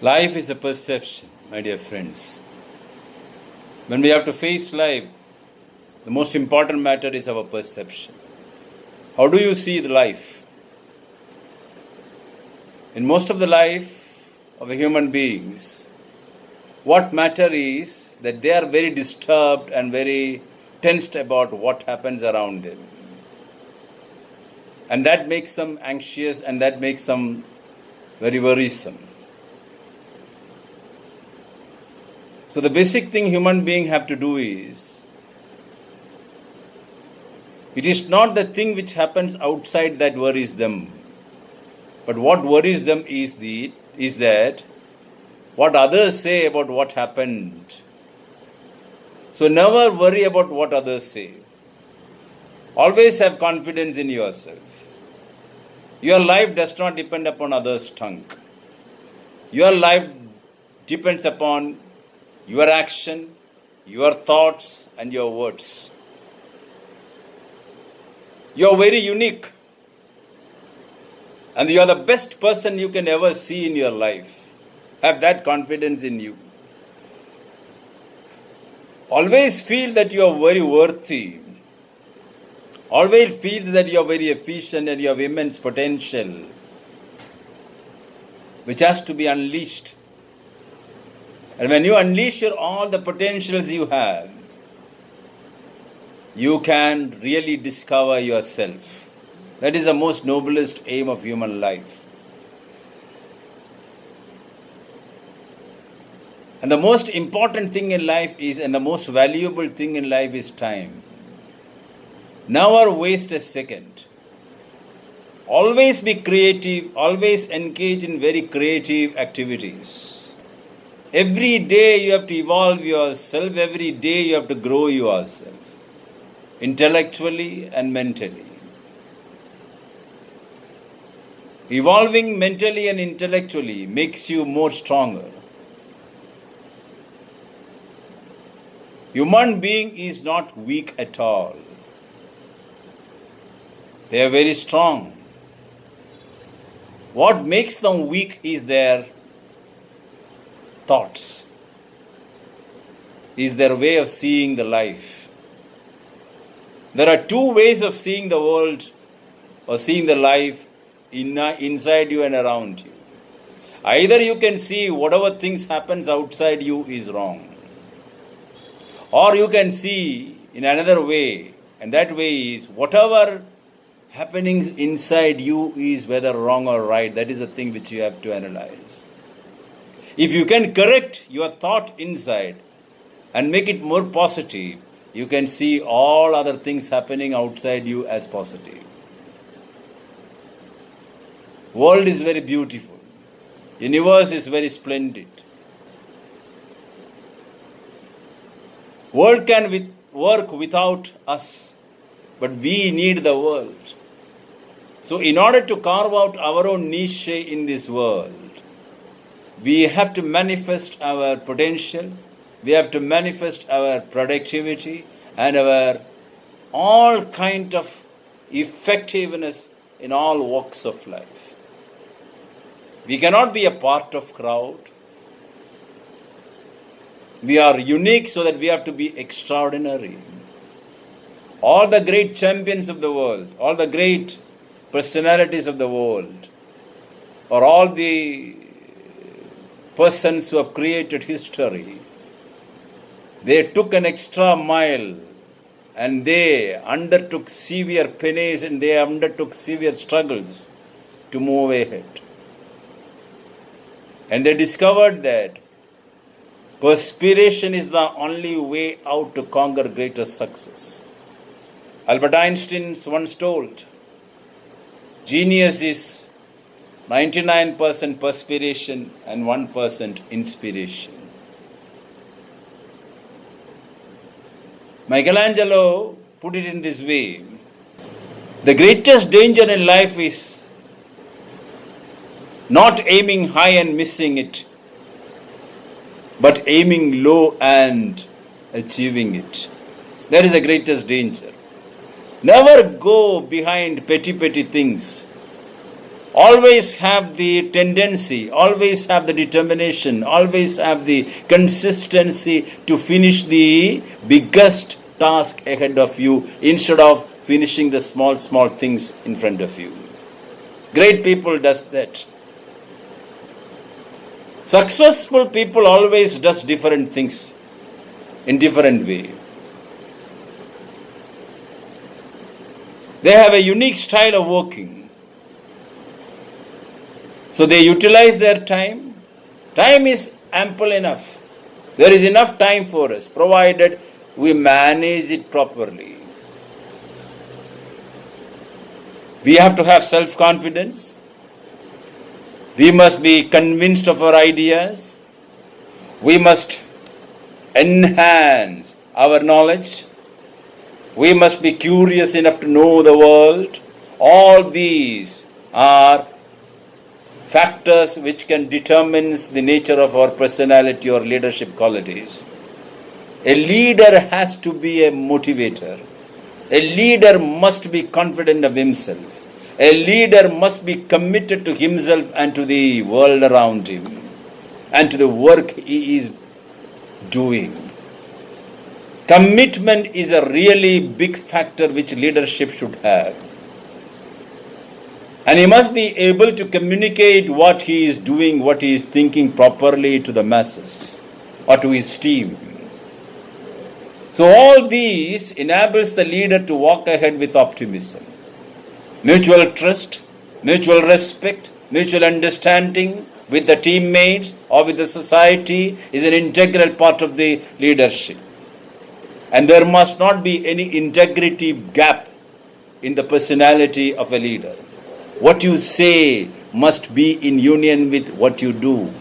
Life is a perception, my dear friends. When we have to face life, the most important matter is our perception. How do you see the life? In most of the life of the human beings, what matter is that they are very disturbed and very tensed about what happens around them. And that makes them anxious and that makes them very worrisome. So the basic thing human beings have to do is, it is not the thing which happens outside that worries them, but what worries them is that what others say about what happened. So never worry about what others say. Always have confidence in yourself. Your life does not depend upon others' tongue. Your life depends upon your action, your thoughts, and your words. You are very unique. And you are the best person you can ever see in your life. Have that confidence in you. Always feel that you are very worthy. Always feel that you are very efficient and you have immense potential, which has to be unleashed. And when you unleash all the potentials you have, you can really discover yourself. That is the most noblest aim of human life. And the most important thing in life is, and the most valuable thing in life is time. Never waste a second. Always be creative, always engage in very creative activities. Every day you have to evolve yourself, every day you have to grow yourself, intellectually and mentally. Evolving mentally and intellectually makes you more stronger. Human being is not weak at all. They are very strong. What makes them weak is their thoughts, is their way of seeing the life. There are two ways of seeing the world or seeing the life inside you and around you. Either you can see whatever things happens outside you is wrong, or you can see in another way, and that way is whatever happenings inside you is whether wrong or right. That is the thing which you have to analyze. If you can correct your thought inside and make it more positive, you can see all other things happening outside you as positive. World is very beautiful. Universe is very splendid. World can work without us, but we need the world. So in order to carve out our own niche in this world, we have to manifest our potential, we have to manifest our productivity and our all kind of effectiveness in all walks of life. We cannot be a part of crowd. We are unique, so that we have to be extraordinary. All the great champions of the world, all the great personalities of the world, or all the persons who have created history, they took an extra mile and they undertook severe penance and they undertook severe struggles to move ahead. And they discovered that perspiration is the only way out to conquer greater success. Albert Einstein once told, genius is 99% perspiration and 1% inspiration. Michelangelo put it in this way: the greatest danger in life is not aiming high and missing it, but aiming low and achieving it. That is the greatest danger. Never go behind petty things. always have the tendency, always have the determination, always have the consistency to finish the biggest task ahead of you instead of finishing the small things in front of you. Great people does that. Successful people always does different things in different way. They have a unique style of working. So they utilize their time. Time is ample enough. There is enough time for us, provided we manage it properly. We have to have self-confidence. We must be convinced of our ideas. We must enhance our knowledge. We must be curious enough to know the world. All these are factors which can determine the nature of our personality or leadership qualities. A leader has to be a motivator. A leader must be confident of himself. A leader must be committed to himself and to the world around him and to the work he is doing. Commitment is a really big factor which leadership should have. And he must be able to communicate what he is doing, what he is thinking properly to the masses or to his team. So all these enables the leader to walk ahead with optimism. Mutual trust, mutual respect, mutual understanding with the teammates or with the society is an integral part of the leadership. And there must not be any integrity gap in the personality of a leader. What you say must be in union with what you do.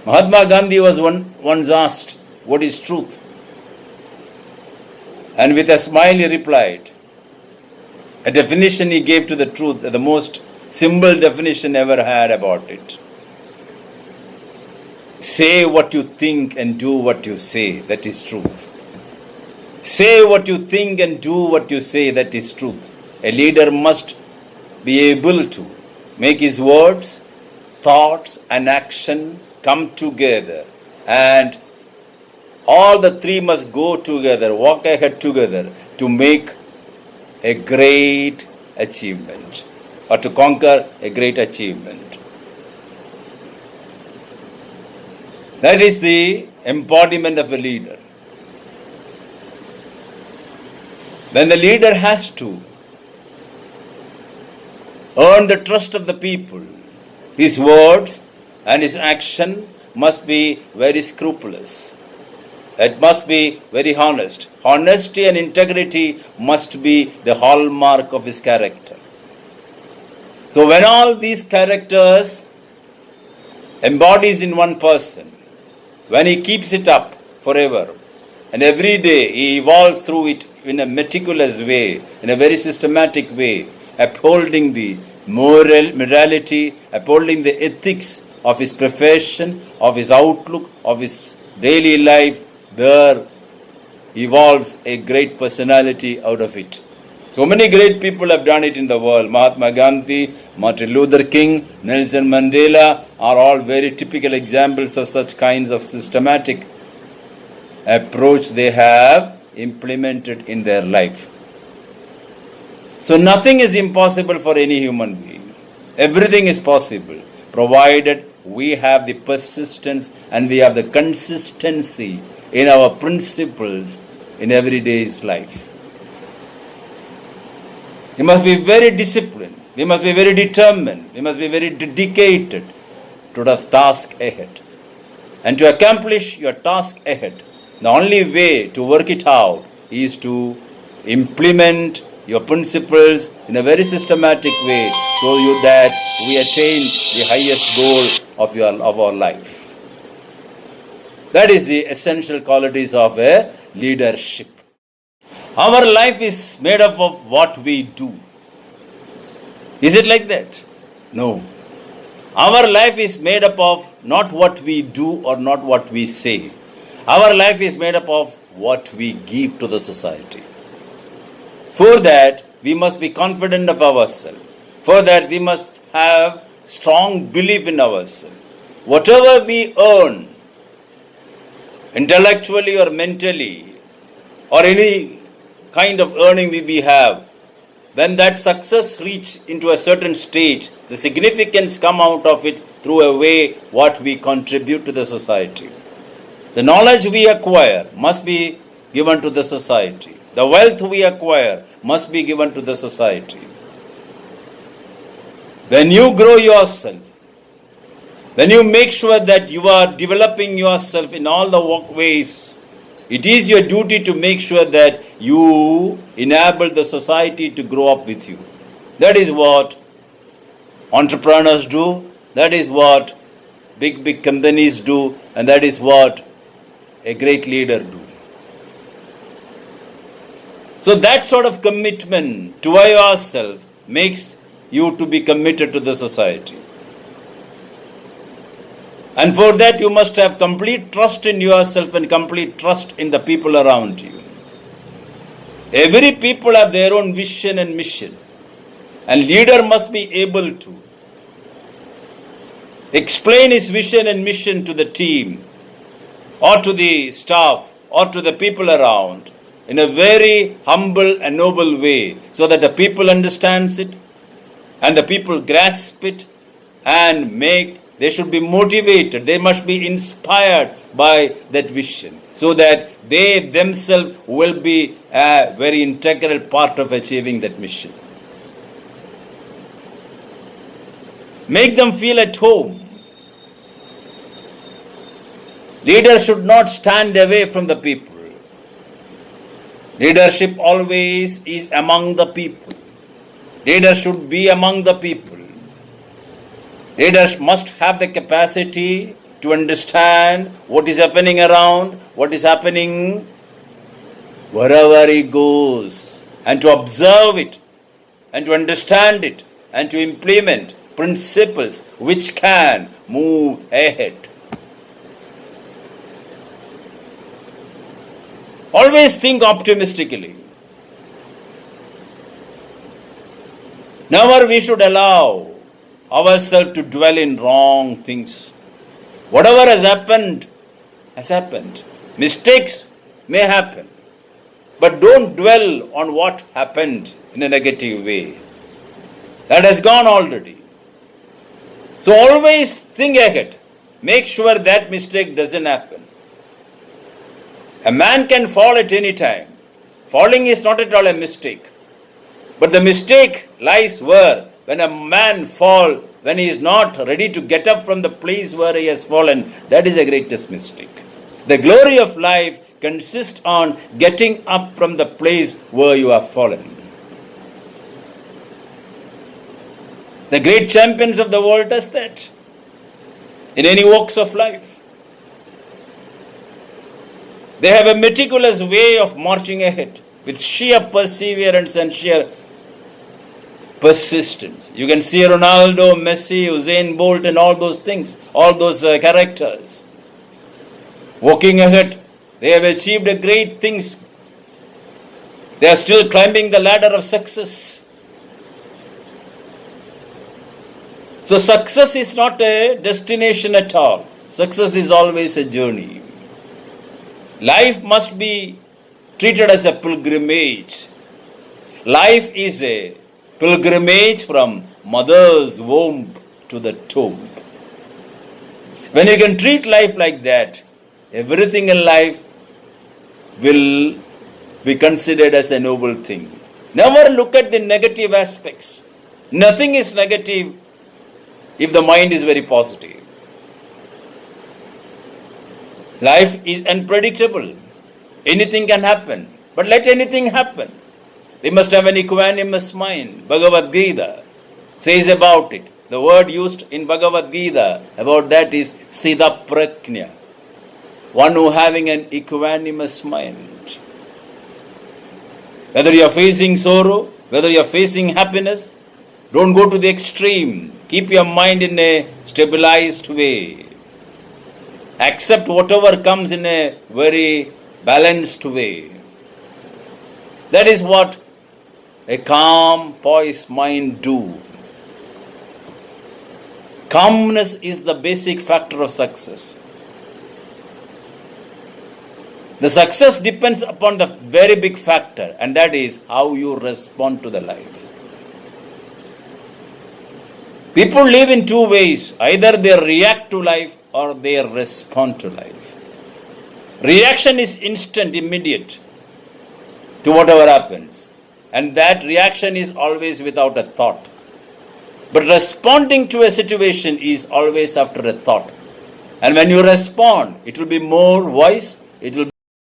Mahatma Gandhi was once asked, "What is truth?" And with a smile he replied, a definition he gave to the truth, the most simple definition ever had about it. Say what you think and do what you say, that is truth. Say what you think and do what you say, that is truth. A leader must be able to make his words, thoughts and action come together, and all the three must go together, walk ahead together to make a great achievement or to conquer a great achievement. That is the embodiment of a leader. When the leader has to earn the trust of the people, his words and his action must be very scrupulous. It must be very honest. Honesty and integrity must be the hallmark of his character. So when all these characters embodies in one person, when he keeps it up forever, and every day he evolves through it in a meticulous way, in a very systematic way, upholding the morality, upholding the ethics of his profession, of his outlook, of his daily life, there evolves a great personality out of it. So many great people have done it in the world. Mahatma Gandhi, Martin Luther King, Nelson Mandela are all very typical examples of such kinds of systematic approach they have implemented in their life. So nothing is impossible for any human being. Everything is possible, provided we have the persistence and we have the consistency in our principles in everyday's life. We must be very disciplined. We must be very determined. We must be very dedicated to the task ahead. And to accomplish your task ahead, the only way to work it out is to implement your principles in a very systematic way so that we attain the highest goal of our life. That is the essential qualities of a leadership. Our life is made up of what we do. Is it like that? No. Our life is made up of not what we do or not what we say. Our life is made up of what we give to the society. For that, we must be confident of ourselves. For that, we must have strong belief in ourselves. Whatever we earn, intellectually or mentally, or any kind of earning we have, when that success reach into a certain stage, the significance come out of it through a way what we contribute to the society. The knowledge we acquire must be given to the society. The wealth we acquire must be given to the society. When you grow yourself, when you make sure that you are developing yourself in all the ways, it is your duty to make sure that you enable the society to grow up with you. That is what entrepreneurs do, that is what big companies do, and that is what a great leader do. So that sort of commitment to yourself makes you to be committed to the society. And for that you must have complete trust in yourself and complete trust in the people around you. Every people have their own vision and mission. And leader must be able to explain his vision and mission to the team or to the staff or to the people around in a very humble and noble way, so that the people understands it and the people grasp it and they should be motivated, they must be inspired by that vision, so that they themselves will be a very integral part of achieving that mission. Make them feel at home. Leaders should not stand away from the people. Leadership always is among the people. Leaders should be among the people. Leaders must have the capacity to understand what is happening around, what is happening wherever he goes, and to observe it, and to understand it, and to implement principles which can move ahead. Always think optimistically. Never we should allow ourselves to dwell in wrong things. Whatever has happened, has happened. Mistakes may happen. But don't dwell on what happened in a negative way. That has gone already. So always think ahead. Make sure that mistake doesn't happen. A man can fall at any time. Falling is not at all a mistake. But the mistake lies where? When a man falls, when he is not ready to get up from the place where he has fallen, that is the greatest mistake. The glory of life consists on getting up from the place where you have fallen. The great champions of the world does that in any walks of life. They have a meticulous way of marching ahead with sheer perseverance and sheer persistence. You can see Ronaldo, Messi, Usain Bolt and all those things, all those characters. Walking ahead, they have achieved great things. They are still climbing the ladder of success. So success is not a destination at all. Success is always a journey. Life must be treated as a pilgrimage. Life is a pilgrimage from mother's womb to the tomb. When you can treat life like that, everything in life will be considered as a noble thing. Never look at the negative aspects. Nothing is negative if the mind is very positive. Life is unpredictable. Anything can happen. But let anything happen. We must have an equanimous mind. Bhagavad Gita says about it. The word used in Bhagavad Gita about that is Sthita Prajna. One who having an equanimous mind. Whether you are facing sorrow, whether you are facing happiness, don't go to the extreme. Keep your mind in a stabilized way. Accept whatever comes in a very balanced way. That is what a calm, poised mind do. Calmness is the basic factor of success. The success depends upon the very big factor, and that is how you respond to the life. People live in two ways. Either they react to life or they respond to life. Reaction is instant, immediate to whatever happens. And that reaction is always without a thought. But responding to a situation is always after a thought. And when you respond, it will be more wise, it will